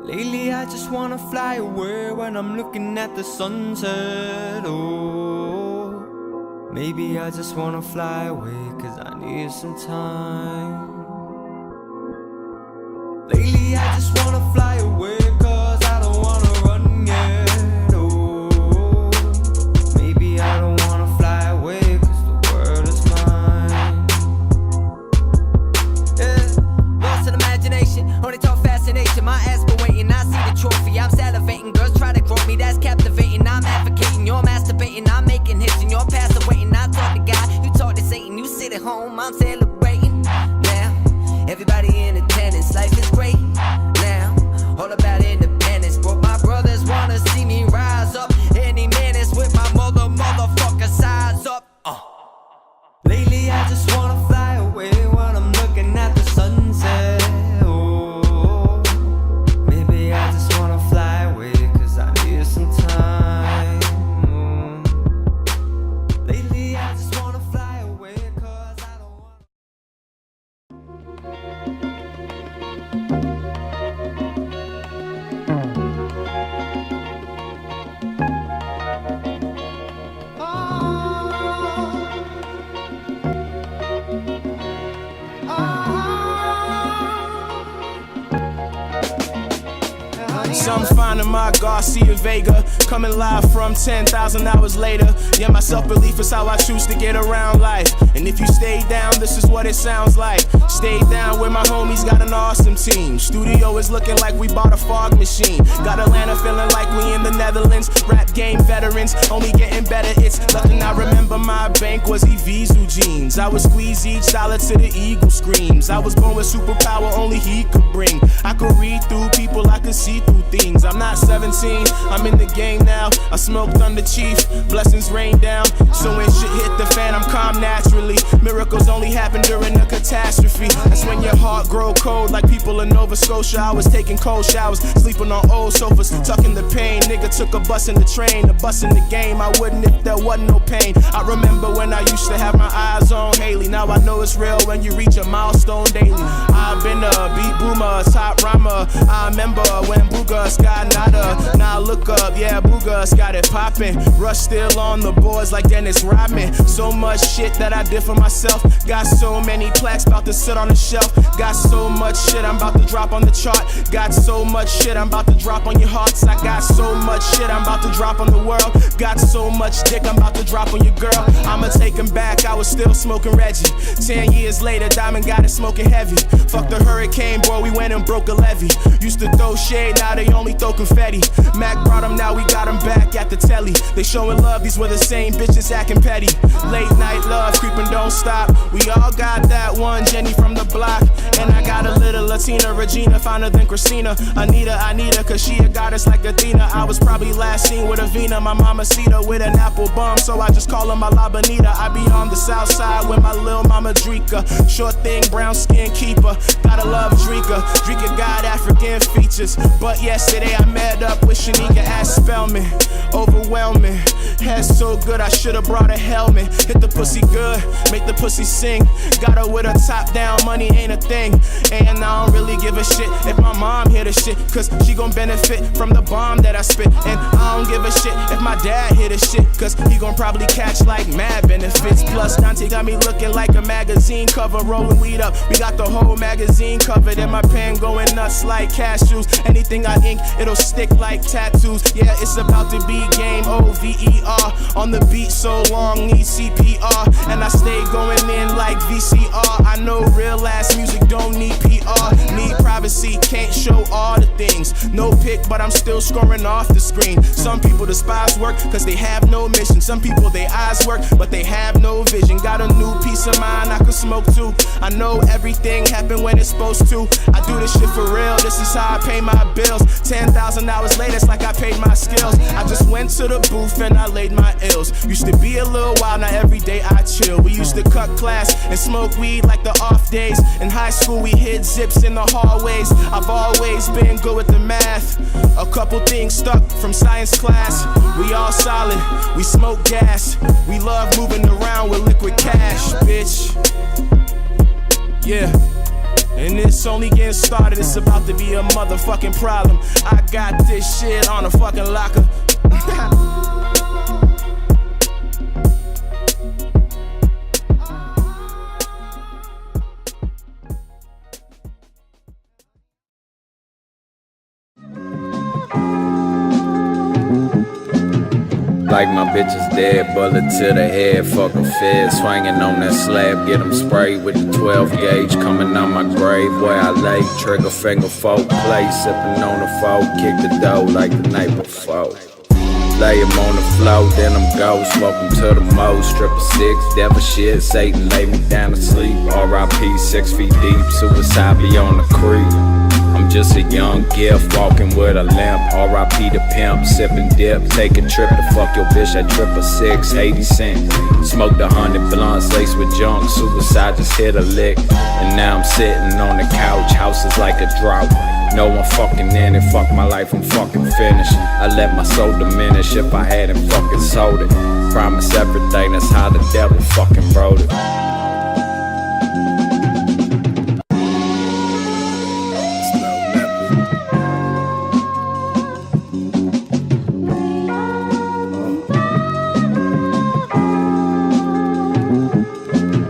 Lately I just wanna fly away when I'm looking at the sunset. Oh, maybe I just wanna fly away cause I need some time. Lately I just wanna fly away cause I don't wanna run yet. Oh, maybe I don't wanna fly away cause the world is mine. Yeah, lost in imagination, only talk fascination. My ass been waiting, I see the trophy. I'm salivating, girls try to grow me, that's captivating. I'm advocating, you're masturbating. I'm making hits and you're passivating. I talk to God, you talk to Satan. You sit at home, I'm celebrating. Now, everybody in attendance, life is great. Now, all about independence. But my brothers wanna see me rise up any minutes with my motherfucker sides up. Lately I just wanna fly away when I'm looking at the sunset. Oh, maybe I just wanna fly away cause I need some time. Lately I just wanna fly away cause I don't wanna. Some finding my Garcia Vega, coming live from 10,000 hours later. Yeah, my self-belief is how I choose to get around life. And if you stay down, this is what it sounds like. Stay down with my homies, got an awesome team. Studio is looking like we bought a fog machine. Got Atlanta feeling like we in the Netherlands. Rap game veterans, only getting better. It's nothing I remember. My bank was Evisu jeans. I would squeeze each dollar to the eagle screams. I was born with superpower only he could bring. I could read through people, I could see through things. I'm not 17, I'm in the game now. I smoked under chief, blessings rain down. So when shit hit the fan, I'm calm naturally. Miracles only happen during a catastrophe. That's when your heart grow cold like people in Nova Scotia. I was taking cold showers, sleeping on old sofas, tucking the pain. Nigga took a bus in the train, a bus in the game. I wouldn't if there wasn't no pain. I remember when I used to have my eyes on Haley. Now I know it's real when you reach a milestone daily. I've been a beat boomer, top rhymer. I remember when Booga got nada. Now look up, yeah, Booga's got it poppin'. Rush still on the boards like Dennis Rodman. So much shit that I did for myself. Got so many plaques about to sit on the shelf. Got so much shit I'm about to drop on the chart. Got so much shit I'm about to drop on your hearts. I got so much shit I'm about to drop on the world. Got so much dick I'm about to drop on your girl. I'ma take him back, I was still smoking Reggie. 10 years later, Diamond got it smoking heavy. Fuck the hurricane, boy, we went and broke a levee. Used to throw shade, now they only throw confetti. Mac brought them, now we got them back at the telly. They showing love, these were the same bitches acting petty. Late night love, creeping don't stop. We all got that one Jenny from the block. And I got a little Latina, Regina, finer than Christina. Anita, cause she a goddess like Athena. I was probably last seen with a Vina, my mama Cita with an apple bum, so I just call her my La Bonita. I be on the south side with my lil mama Drika. Short thing, brown skin keeper. Gotta love Drika. Drika got African features. But yesterday I met up with Shanika at Spellman. Overwhelming. Head so good I should've brought a helmet. Hit the pussy good, make the pussy sing. Got her with a top down, money ain't a thing. And I don't really give a shit if my mom hear the shit, cause she gon' benefit from the bomb that I spit. And I don't give a shit if my dad hear the shit, cause he gon' probably catch like mad benefits. Plus Dante got me looking like a magazine cover, rolling weed up. We got the whole magazine covered, and my pen going nuts like cashews. Anything I ink, it'll stick like tattoos. Yeah, it's about to be game OVER. On the beat so long, need CPR. And I stay going in like VCR. I know real ass music don't need PR. Need privacy, can't show all the things. dreams. No pick, but I'm still scoring off the screen. Some people despise work cause they have no mission. Some people their eyes work but they have no vision. Got a new peace of mind I could smoke too. I know everything happened when it's supposed to. I do this shit for real, this is how I pay my bills. 10,000 hours later, it's like I paid my skills. I just went to the booth and I laid my ills. Used to be a little wild, now every day I chill. We used to cut class and smoke weed like the off days. In high school we hid zips in the hallways. I've always been good with the math. A couple things stuck from science class. We all solid, we smoke gas. We love moving around with liquid cash, bitch. Yeah. And it's only getting started, it's about to be a motherfucking problem. I got this shit on a fucking locker. Like my bitch is dead, bullet to the head, fuck a fed. Swinging on that slab, get them sprayed with the 12 gauge. Coming on my grave where I lay, trigger finger folk play. Sipping on the folk, kick the dough like the night before. Lay him on the floor, then I'm go. Smoking to the most, strip of six, devil shit. Satan lay me down to sleep. R.I.P. 6 feet deep, suicide be on the creep. I'm just a young gift, walking with a limp. R.I.P. the pimp, sipping dip. Take a trip to fuck your bitch at 666, 80 cents. Smoked 100 blunts laced with junk. Suicide just hit a lick. And now I'm sitting on the couch, house is like a drought. No one fucking in it, fuck my life, I'm fucking finished. I let my soul diminish if I hadn't fucking sold it. Promise everything, that's how the devil fucking wrote it.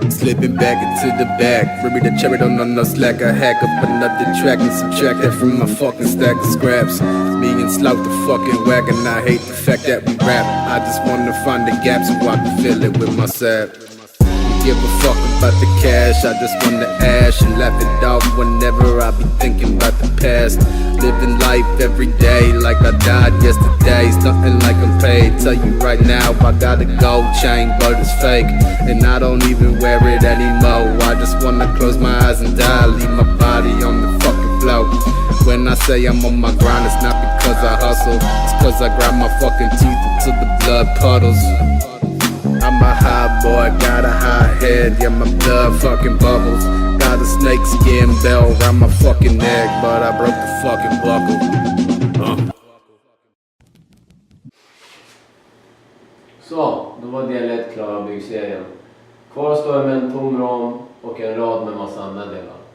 Slipping back into the back, bring me the cherry, don't know no slack. I hack up another track and subtract that from my fucking stack of scraps. Me and Slout the fucking whack, and I hate the fact that we rap. I just wanna find the gaps so I can fill it with my sap. Give a fuck about the cash, I just wanna ash and laugh it off whenever I be thinking about the past. Living life every day like I died yesterday. It's nothing like I'm paid. Tell you right now, I got a gold chain, but it's fake. And I don't even wear it anymore. I just wanna close my eyes and die, leave my body on the fucking floor. When I say I'm on my grind, it's not because I hustle. It's cause I grind my fucking teeth until the blood puddles. I'm a high boy, got a high head, yeah, my blood fucking bubbles. Got a snake skin bell around my fucking neck, but I broke the fucking buckle. Så, då var del 1 klar av byggserien. Kvar står jag med en tom ram och en rad med massa meddelanden.